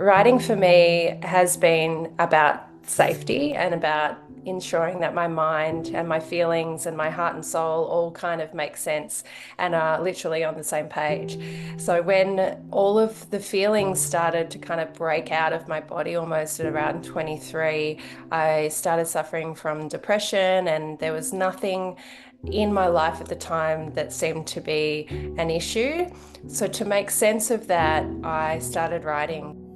Writing for me has been about safety and about ensuring that my mind and my feelings and my heart and soul all kind of make sense and are literally on the same page. So when all of the feelings started to kind of break out of my body almost at around 23, I started suffering from depression, and there was nothing in my life at the time that seemed to be an issue. So to make sense of that, I started writing.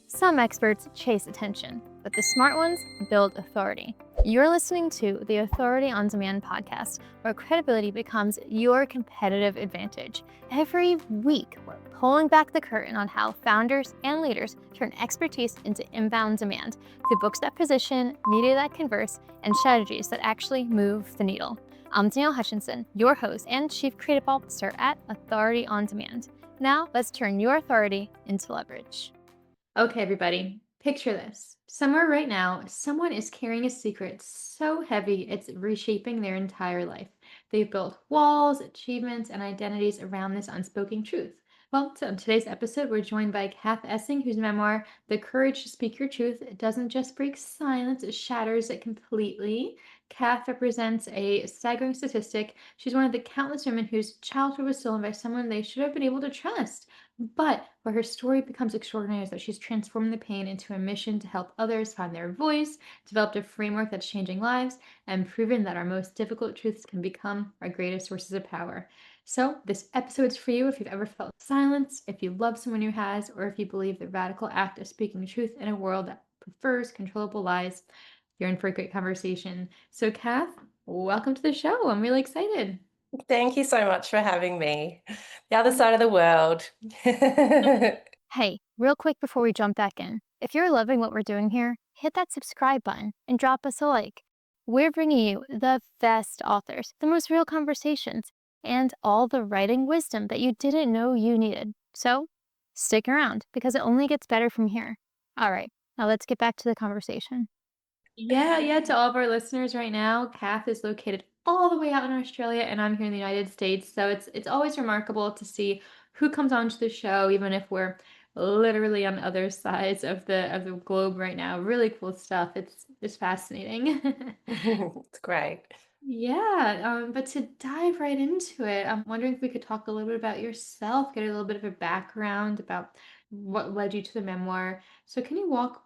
Some experts chase attention, but the smart ones build authority. You're listening to the Authority on Demand podcast, where credibility becomes your competitive advantage. Every week, we're pulling back the curtain on how founders and leaders turn expertise into inbound demand through books that position, media that converse, and strategies that actually move the needle. I'm Danielle Hutchinson, your host and Chief Creative Officer at Authority on Demand. Now, let's turn your authority into leverage. Okay, everybody, picture this. Somewhere right now, someone is carrying a secret so heavy it's reshaping their entire life. They've built walls, achievements, and identities around this unspoken truth. Well, so in today's episode, we're joined by Kath Essing, whose memoir, The Courage to Speak Your Truth, it doesn't just break silence, it shatters it completely. Kath represents a staggering statistic. She's one of the countless women whose childhood was stolen by someone they should have been able to trust. But where her story becomes extraordinary is that she's transformed the pain into a mission to help others find their voice, developed a framework that's changing lives, and proven that our most difficult truths can become our greatest sources of power. So, this episode's for you if you've ever felt silence, if you love someone who has, or if you believe the radical act of speaking truth in a world that prefers controllable lies. You're in for a great conversation. So, Kath, welcome to the show. I'm really excited. Thank you so much for having me. The other side of the world. Hey, real quick before we jump back in, if you're loving what we're doing here, hit that subscribe button and drop us a like. We're bringing you the best authors, the most real conversations, and all the writing wisdom that you didn't know you needed. So stick around because it only gets better from here. All right, now let's get back to the conversation. Yeah, to all of our listeners right now, Kath is located all the way out in Australia and I'm here in the United States. So it's always remarkable to see who comes onto the show, even if we're literally on other sides of the globe right now. Really cool stuff. It's fascinating. It's great. Yeah, but to dive right into it, I'm wondering if we could talk a little bit about yourself, get a little bit of a background about what led you to the memoir. So can you walk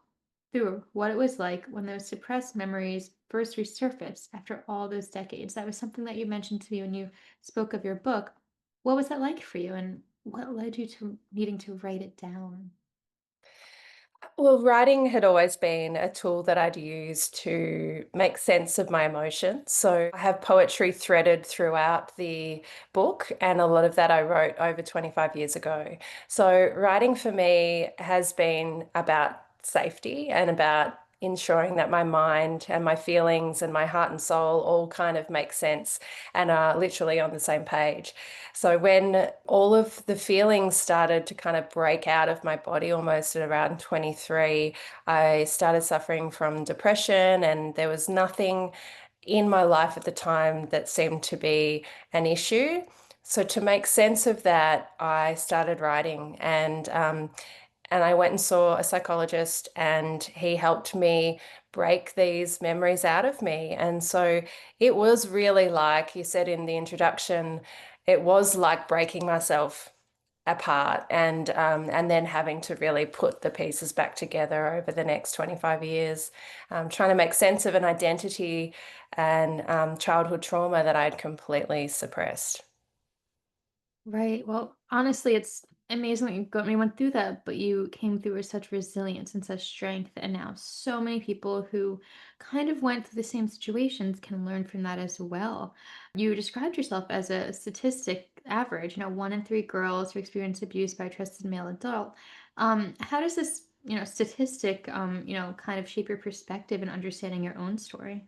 through what it was like when those suppressed memories first resurfaced after all those decades? That was something that you mentioned to me when you spoke of your book. What was that like for you, and what led you to needing to write it down? Well, writing had always been a tool that I'd use to make sense of my emotions. So I have poetry threaded throughout the book, and a lot of that I wrote over 25 years ago. So writing for me has been about safety and about ensuring that my mind and my feelings and my heart and soul all kind of make sense and are literally on the same page. So when all of the feelings started to kind of break out of my body almost at around 23, I started suffering from depression, and there was nothing in my life at the time that seemed to be an issue. So to make sense of that, I started writing, and I went and saw a psychologist, and he helped me break these memories out of me. And so it was really, like you said in the introduction, it was like breaking myself apart, and then having to really put the pieces back together over the next 25 years, trying to make sense of an identity and childhood trauma that I'd completely suppressed. Right. Well, honestly, it's amazing that you went through that, but you came through with such resilience and such strength. And now so many people who kind of went through the same situations can learn from that as well. You described yourself as a statistic average, 1 in 3 girls who experience abuse by a trusted male adult. How does this, statistic, kind of shape your perspective and understanding your own story?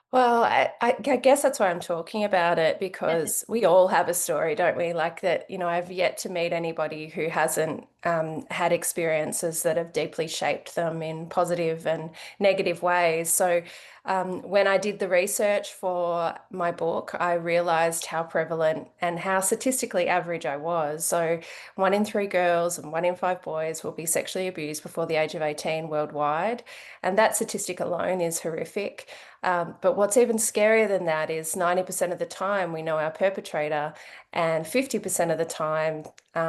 Well, I guess that's why I'm talking about it, because we all have a story, don't we? Like that, I've yet to meet anybody who hasn't had experiences that have deeply shaped them in positive and negative ways. So, when I did the research for my book, I realized how prevalent and how statistically average I was. So, 1 in 3 girls and 1 in 5 boys will be sexually abused before the age of 18 worldwide. And that statistic alone is horrific. But what's even scarier than that is 90% of the time we know our perpetrator, and 50% of the time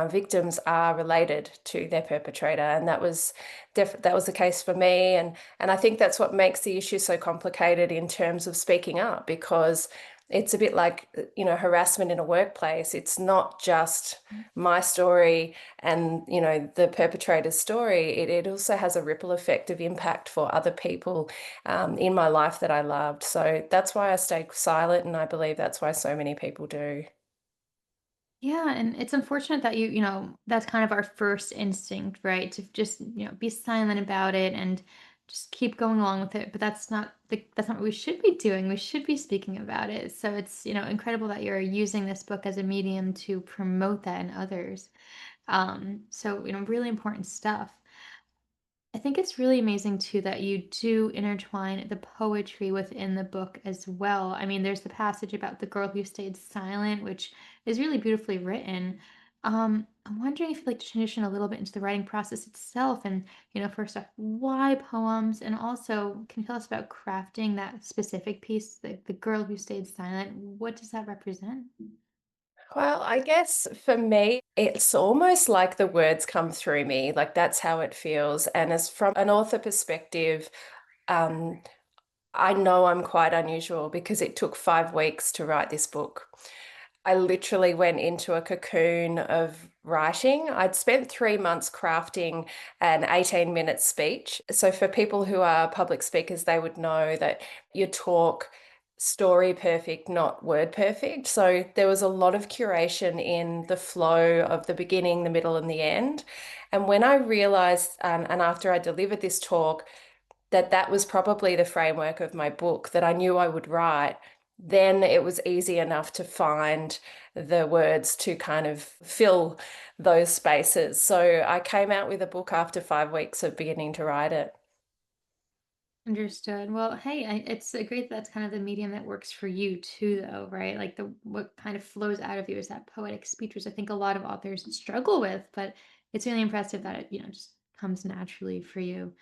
victims are related to their perpetrator. And that was the case for me. And I think that's what makes the issue so complicated in terms of speaking up, because it's a bit like, harassment in a workplace. It's not just my story and, the perpetrator's story. It also has a ripple effect of impact for other people in my life that I loved. So that's why I stayed silent, and I believe that's why so many people do. Yeah, and it's unfortunate that that's kind of our first instinct, right? To just, be silent about it and just keep going along with it. But that's not what we should be doing. We should be speaking about it. So it's, incredible that you're using this book as a medium to promote that in others. So, really important stuff. I think it's really amazing too that you do intertwine the poetry within the book as well. I mean, there's the passage about the girl who stayed silent, which is really beautifully written. I'm wondering if you'd like to transition a little bit into the writing process itself, and first off, why poems, and also can you tell us about crafting that specific piece, the girl who stayed silent? What does that represent? Well, I guess for me, it's almost like the words come through me, like that's how it feels. And as from an author perspective, um, I know I'm quite unusual because it took 5 weeks to write this book. I literally went into a cocoon of writing. I'd spent 3 months crafting an 18-minute speech. So, for people who are public speakers, they would know that you talk story perfect, not word perfect. So, there was a lot of curation in the flow of the beginning, the middle, and the end. And when I realized, and after I delivered this talk, that that was probably the framework of my book that I knew I would write, then it was easy enough to find the words to kind of fill those spaces. So I came out with a book after 5 weeks of beginning to write it. Understood. Well, hey, it's great that's kind of the medium that works for you too, though, right? Like the what kind of flows out of you is that poetic speech, which I think a lot of authors struggle with, but it's really impressive that it, just comes naturally for you.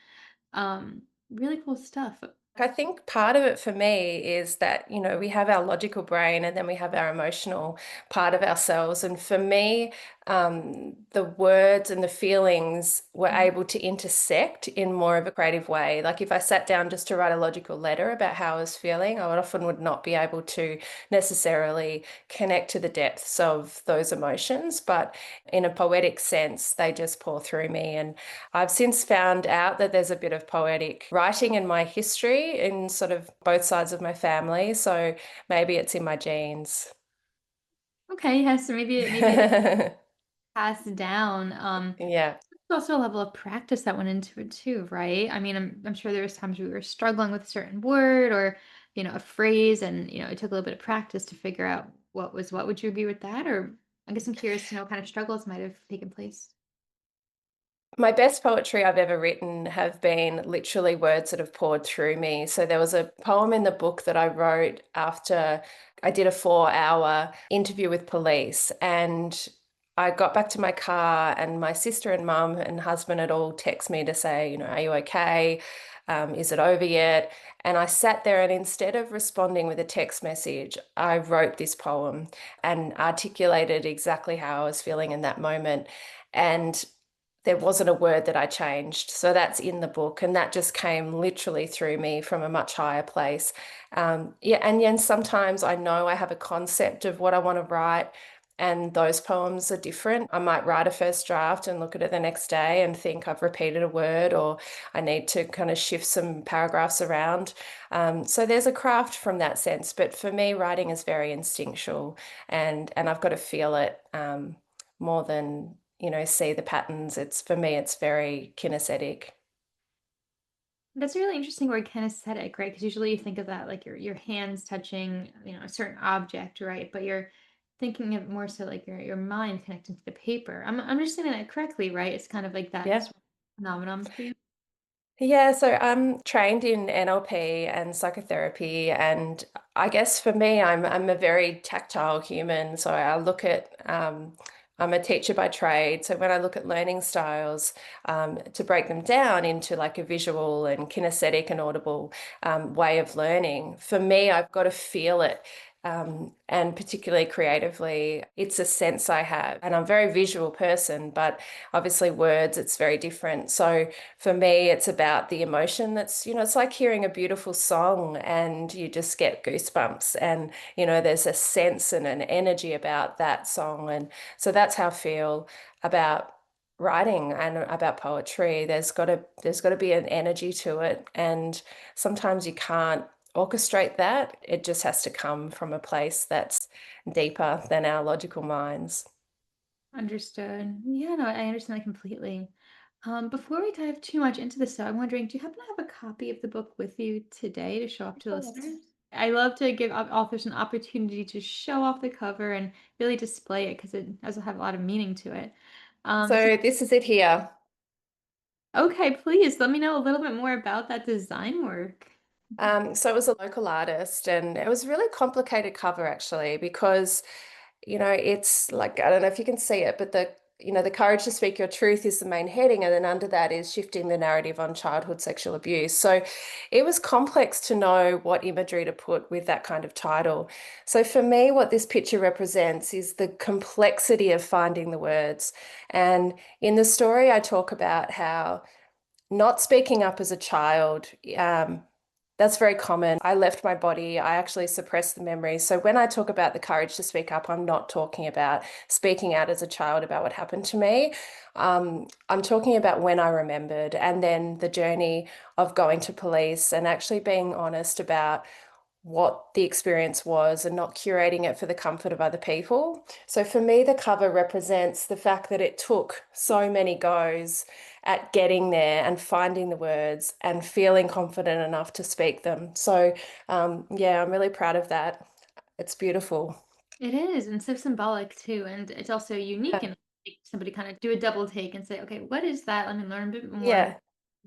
Really cool stuff. I think part of it for me is that, we have our logical brain and then we have our emotional part of ourselves. And for me, the words and the feelings were Mhm. able to intersect in more of a creative way. Like if I sat down just to write a logical letter about how I was feeling, I would often would not be able to necessarily connect to the depths of those emotions. But in a poetic sense, they just pour through me. And I've since found out that there's a bit of poetic writing in my history in sort of both sides of my family. So maybe it's in my genes. Okay, yeah, so maybe it's passed down. Yeah. There's also a level of practice that went into it too, right? I mean, I'm sure there was times we were struggling with a certain word or, a phrase, and it took a little bit of practice to figure out what was what. Would you agree with that? Or I guess I'm curious to know what kind of struggles might have taken place. My best poetry I've ever written have been literally words that have poured through me. So there was a poem in the book that I wrote after I did a 4 hour interview with police. And I got back to my car, and my sister and mum and husband had all text me to say, are you okay? Is it over yet? And I sat there, and instead of responding with a text message, I wrote this poem and articulated exactly how I was feeling in that moment. And there wasn't a word that I changed. So that's in the book. And that just came literally through me from a much higher place. Yeah. And then sometimes I know I have a concept of what I want to write, and those poems are different. I might write a first draft and look at it the next day and think I've repeated a word, or I need to kind of shift some paragraphs around. So there's a craft from that sense. But for me, writing is very instinctual, and I've got to feel it more than see the patterns. It's for me, it's very kinesthetic. That's a really interesting word, kinesthetic, right? Because usually you think of that like your hands touching, a certain object, right? But thinking of more so like your mind connecting to the paper. I'm understanding that correctly, right? It's kind of like that Yeah. sort of phenomenon for you. Yeah, so I'm trained in NLP and psychotherapy, and I guess for me, I'm a very tactile human. So I look at I'm a teacher by trade. So when I look at learning styles, to break them down into like a visual and kinesthetic and audible way of learning, for me, I've got to feel it. And particularly creatively, it's a sense I have. And I'm a very visual person, but obviously words, it's very different. So for me, it's about the emotion that's, it's like hearing a beautiful song and you just get goosebumps. And, there's a sense and an energy about that song. And so that's how I feel about writing and about poetry. There's got to be an energy to it. And sometimes you can't orchestrate that. It just has to come from a place that's deeper than our logical minds. Understood. Yeah, no, I understand that completely. Before we dive too much into this, though, I'm wondering, do you happen to have a copy of the book with you today to show off to the listeners? I love to give authors an opportunity to show off the cover and really display it because it does have a lot of meaning to it. So, So this is it here. okay, please let me know a little bit more about that design work. So it was a local artist, and it was a really complicated cover actually, because it's like, I don't know if you can see it, but the courage to speak your truth is the main heading, and then under that is shifting the narrative on childhood sexual abuse. So it was complex to know what imagery to put with that kind of title. So for me, what this picture represents is the complexity of finding the words. And in the story, I talk about how not speaking up as a child, that's very common. I left my body. I actually suppressed the memories. So when I talk about the courage to speak up, I'm not talking about speaking out as a child about what happened to me. I'm talking about when I remembered, and then the journey of going to police and actually being honest about what the experience was and not curating it for the comfort of other people. So for me, the cover represents the fact that it took so many goes at getting there and finding the words and feeling confident enough to speak them. So yeah, I'm really proud of that. It's beautiful. It is, and so symbolic too, and it's also unique Yeah. and make somebody kind of do a double take and say, "Okay, what is that? Let me learn a bit more." I Yeah.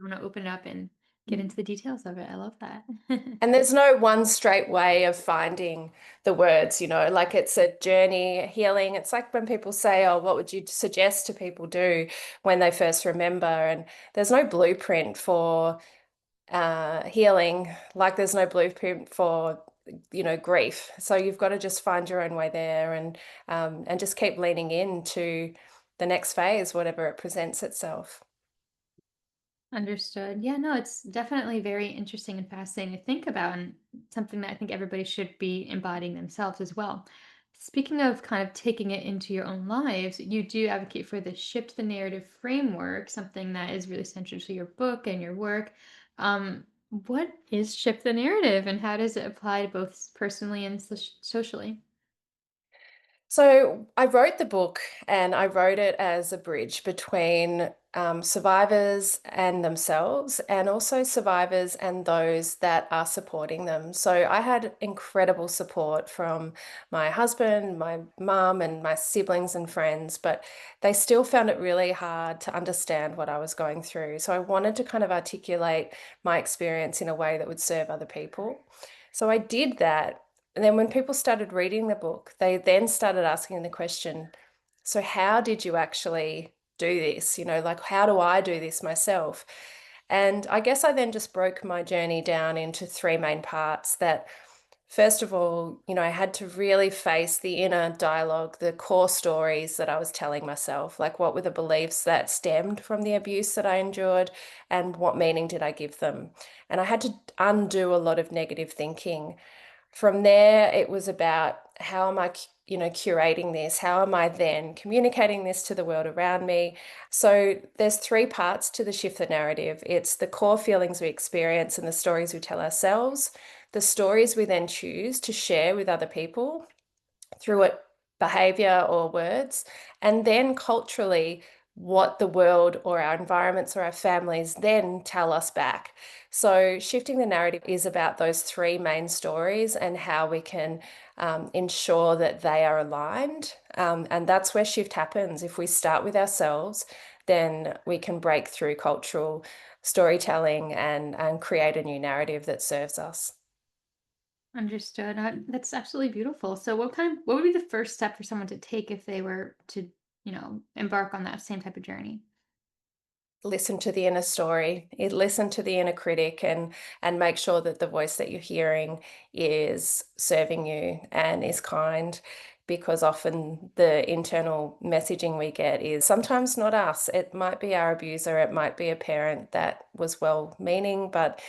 want to open it up and get into the details of it. I love that. And there's no one straight way of finding the words, like it's a journey, healing. It's like when people say, oh, what would you suggest to people do when they first remember? And there's no blueprint for healing, like there's no blueprint for, grief. So you've got to just find your own way there, and just keep leaning into the next phase, whatever it presents itself. Understood. Yeah, no, it's definitely very interesting and fascinating to think about, and something that I think everybody should be embodying themselves as well. Speaking of kind of taking it into your own lives, you do advocate for the shift the narrative framework, something that is really central to your book and your work. What is shift the narrative, and how does it apply to both personally and socially? So I wrote the book, and I wrote it as a bridge between survivors and themselves, and also survivors and those that are supporting them. So I had incredible support from my husband, my mum, and my siblings and friends, but they still found it really hard to understand what I was going through. So I wanted to kind of articulate my experience in a way that would serve other people. So I did that. And then when people started reading the book, they then started asking the question, so how did you actually do this? Like, how do I do this myself? And I guess I then just broke my journey down into three main parts that, first of all, I had to really face the inner dialogue, the core stories that I was telling myself, like what were the beliefs that stemmed from the abuse that I endured, and what meaning did I give them? And I had to undo a lot of negative thinking. From there, it was about how am I, curating this? How am I then communicating this to the world around me? So there's three parts to the shift the narrative. It's the core feelings we experience and the stories we tell ourselves, the stories we then choose to share with other people through it behavior or words, and then culturally, what the world or our environments or our families then tell us back. So, shifting the narrative is about those three main stories and how we can ensure that they are aligned. And that's where shift happens. If we start with ourselves, then we can break through cultural storytelling and create a new narrative that serves us. Understood. That's absolutely beautiful. So, what would be the first step for someone to take if they were to, embark on that same type of journey? Listen to the inner story, listen to the inner critic, and make sure that the voice that you're hearing is serving you and is kind, because often the internal messaging we get is sometimes not us. It might be our abuser, it might be a parent that was well meaning, but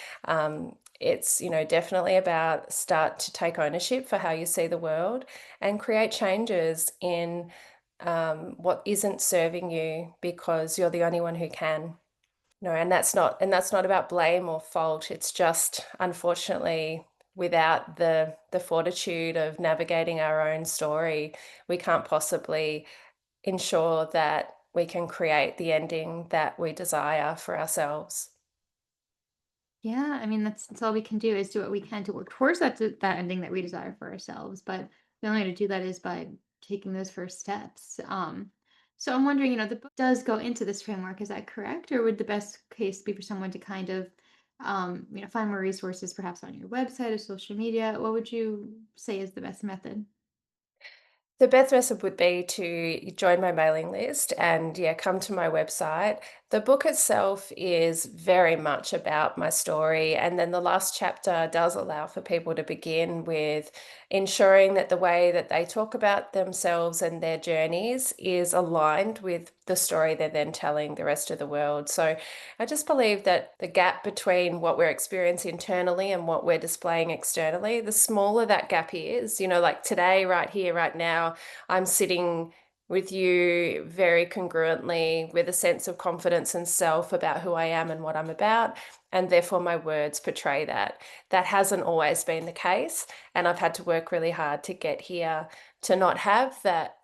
it's, definitely about start to take ownership for how you see the world and create changes in what isn't serving you, because you're the only one who can. No, and that's not about blame or fault. It's just, unfortunately, without the fortitude of navigating our own story, we can't possibly ensure that we can create the ending that we desire for ourselves. Yeah, I mean that's all we can do is do what we can to work towards that ending that we desire for ourselves. But the only way to do that is by taking those first steps. So I'm wondering, the book does go into this framework. Is that correct, or would the best case be for someone to kind of, find more resources, perhaps on your website or social media? What would you say is the best method? The best method would be to join my mailing list and, yeah, come to my website. The book itself is very much about my story. And then the last chapter does allow for people to begin with ensuring that the way that they talk about themselves and their journeys is aligned with the story they're then telling the rest of the world. So I just believe that the gap between what we're experiencing internally and what we're displaying externally, the smaller that gap is, like today, right here, right now, I'm sitting with you very congruently with a sense of confidence and self about who I am and what I'm about. And therefore, my words portray that. That hasn't always been the case. And I've had to work really hard to get here to not have that,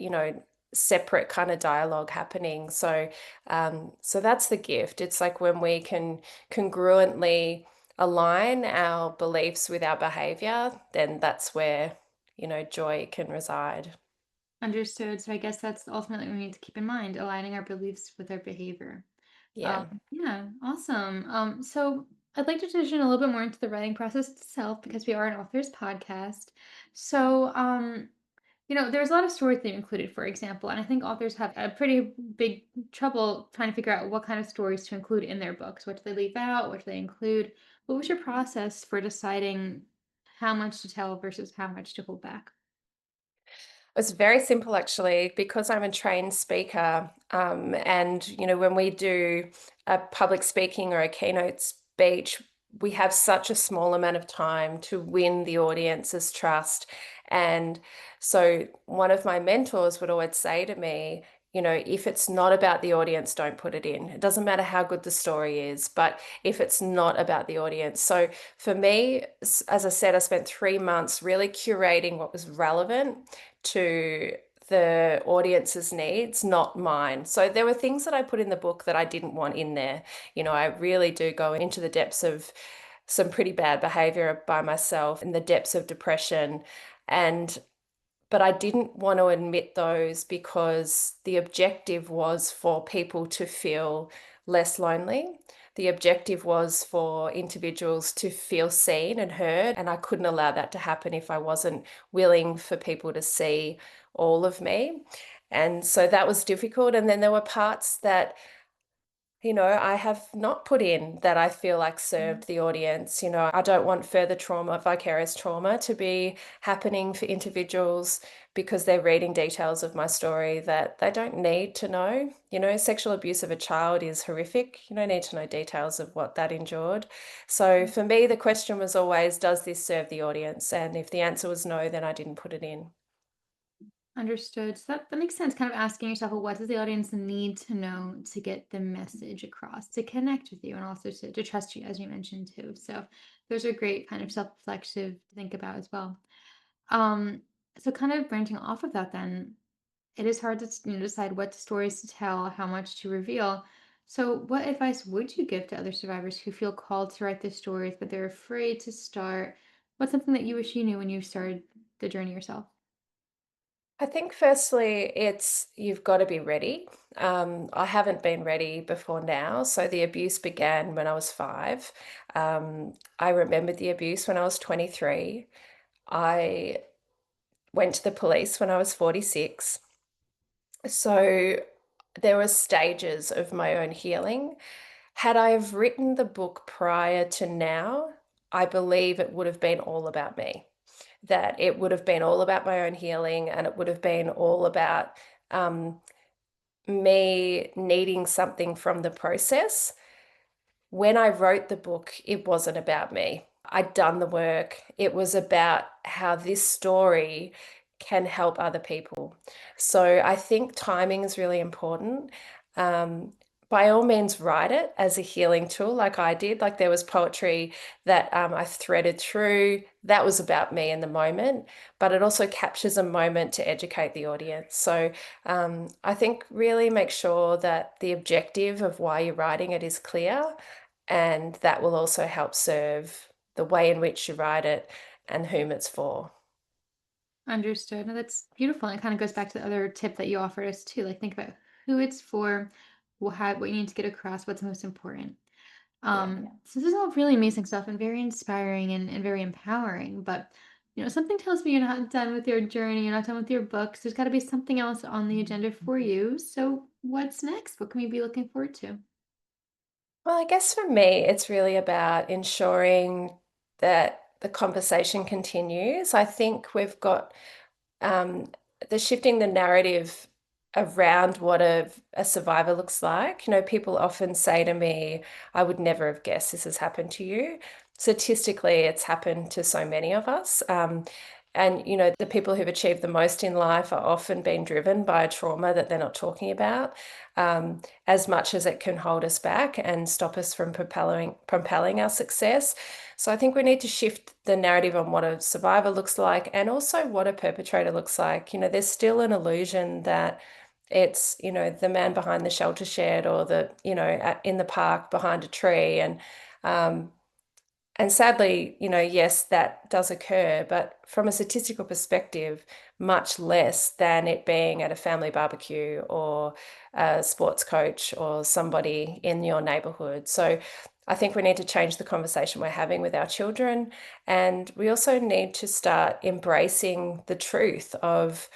separate kind of dialogue happening. So that's the gift. It's like when we can congruently align our beliefs with our behavior, then that's where, joy can reside. Understood. So I guess that's ultimately what we need to keep in mind, aligning our beliefs with our behavior. Yeah. Yeah, awesome. So I'd like to transition a little bit more into the writing process itself because we are an author's podcast. So, there's a lot of stories that you included, for example, and I think authors have a pretty big trouble trying to figure out what kind of stories to include in their books. What do they leave out? What do they include? What was your process for deciding how much to tell versus how much to hold back? It's very simple actually, because I'm a trained speaker. And, when we do a public speaking or a keynote speech, we have such a small amount of time to win the audience's trust. And so one of my mentors would always say to me, if it's not about the audience, don't put it in. It doesn't matter how good the story is, but if it's not about the audience. So for me, as I said, I spent 3 months really curating what was relevant to the audience's needs, not mine. So there were things that I put in the book that I didn't want in there. I really do go into the depths of some pretty bad behavior by myself in the depths of depression. And but I didn't want to admit those because the objective was for people to feel less lonely. The objective was for individuals to feel seen and heard, and I couldn't allow that to happen if I wasn't willing for people to see all of me. And so that was difficult. And then there were parts that I have not put in that I feel like served the audience. I don't want further trauma, vicarious trauma, to be happening for individuals because they're reading details of my story that they don't need to know. Sexual abuse of a child is horrific. You don't need to know details of what that endured. So for me, the question was always, does this serve the audience? And if the answer was no, then I didn't put it in. Understood. So that makes sense. Kind of asking yourself, well, what does the audience need to know to get the message across, to connect with you, and also to trust you, as you mentioned too. So those are great kind of self-reflexive to think about as well. Um, so kind of branching off of that then, it is hard to decide what stories to tell, how much to reveal. So, what advice would you give to other survivors who feel called to write the stories, but they're afraid to start? What's something that you wish you knew when you started the journey yourself? I think firstly, it's you've got to be ready. I haven't been ready before now. So the abuse began when I was 5. I remembered the abuse when I was 23. I went to the police when I was 46. So there were stages of my own healing. Had I have written the book prior to now, I believe it would have been all about me. That it would have been all about my own healing, and it would have been all about um, me needing something from the process. When I wrote the book, it wasn't about me. I'd done the work. It was about how this story can help other people. So I think timing is really important. Um, by all means, write it as a healing tool, like I did. Like there was poetry that I threaded through. That was about me in the moment, but it also captures a moment to educate the audience. So I think really make sure that the objective of why you're writing it is clear, and that will also help serve the way in which you write it and whom it's for. Understood. No, that's beautiful. And it kind of goes back to the other tip that you offered us too. Like think about who it's for, what you need to get across, what's most important. Yeah. So this is all really amazing stuff and very inspiring and very empowering. But something tells me you're not done with your journey, you're not done with your books. There's got to be something else on the agenda for you. So what's next? What can we be looking forward to? Well, I guess for me, it's really about ensuring that the conversation continues. I think we've got um, the shifting the narrative around what a survivor looks like. People often say to me, I would never have guessed this has happened to you. Statistically, it's happened to so many of us. And the people who've achieved the most in life are often being driven by a trauma that they're not talking about, as much as it can hold us back and stop us from propelling our success. So I think we need to shift the narrative on what a survivor looks like and also what a perpetrator looks like. There's still an illusion that it's, the man behind the shelter shed or in the park behind a tree. Um, and sadly, yes, that does occur, but from a statistical perspective, much less than it being at a family barbecue or a sports coach or somebody in your neighborhood. So I think we need to change the conversation we're having with our children. And we also need to start embracing the truth of,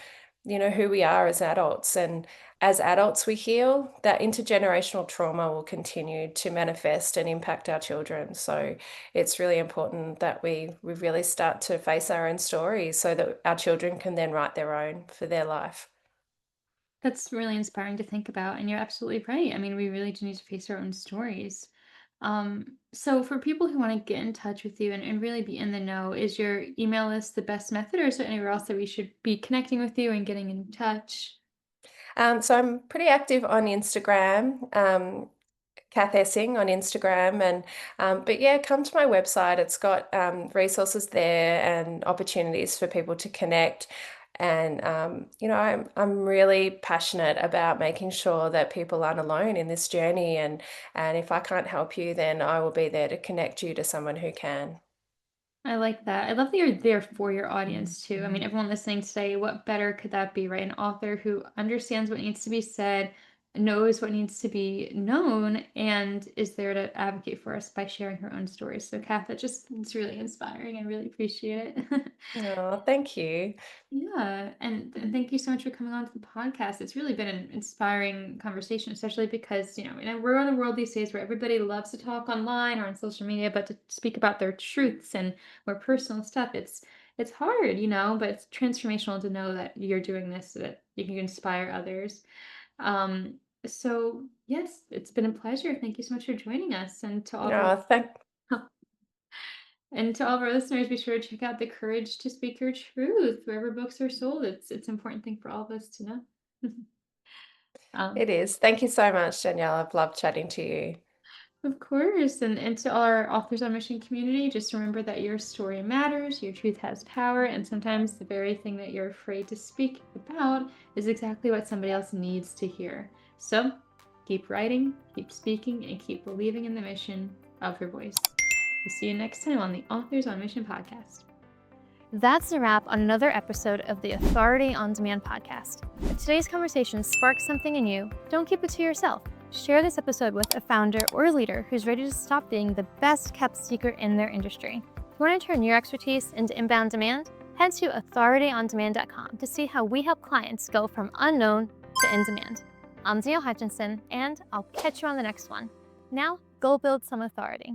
who we are as adults. And as adults, we heal, that intergenerational trauma will continue to manifest and impact our children. So it's really important that we really start to face our own stories so that our children can then write their own for their life. That's really inspiring to think about, and you're absolutely right. I mean, we really do need to face our own stories. So for people who want to get in touch with you and really be in the know, is your email list the best method, or is there anywhere else that we should be connecting with you and getting in touch? So I'm pretty active on Instagram, Kath Essing on Instagram, and but yeah, come to my website. It's got resources there and opportunities for people to connect. And I'm really passionate about making sure that people aren't alone in this journey. And if I can't help you, then I will be there to connect you to someone who can. I like that. I love that you're there for your audience too. I mean, everyone listening today, what better could that be, right? An author who understands what needs to be said, knows what needs to be known, and is there to advocate for us by sharing her own stories. So, Kath, that just it's really inspiring. I really appreciate it. Oh, thank you. Yeah, and thank you so much for coming on to the podcast. It's really been an inspiring conversation, especially because we're in a world these days where everybody loves to talk online or on social media, but to speak about their truths and more personal stuff, it's hard, but it's transformational to know that you're doing this so that you can inspire others. So yes, it's been a pleasure. Thank you so much for joining us, and to all of our Oh, thank And to all of our listeners, be sure to check out The Courage to Speak Your Truth wherever books are sold. It's an important thing for all of us to know. um, It is. Thank you so much, Danielle. I've loved chatting to you. Of course. And to all our Authors on Mission community, just remember that your story matters, your truth has power, and sometimes the very thing that you're afraid to speak about is exactly what somebody else needs to hear. So keep writing, keep speaking, and keep believing in the mission of your voice. We'll see you next time on the Authors on Mission podcast. That's a wrap on another episode of the Authority on Demand podcast. If today's conversation sparked something in you, don't keep it to yourself. Share this episode with a founder or leader who's ready to stop being the best kept secret in their industry. If you want to turn your expertise into inbound demand, head to authorityondemand.com to see how we help clients go from unknown to in demand. I'm Danielle Hutchinson, and I'll catch you on the next one. Now, go build some authority.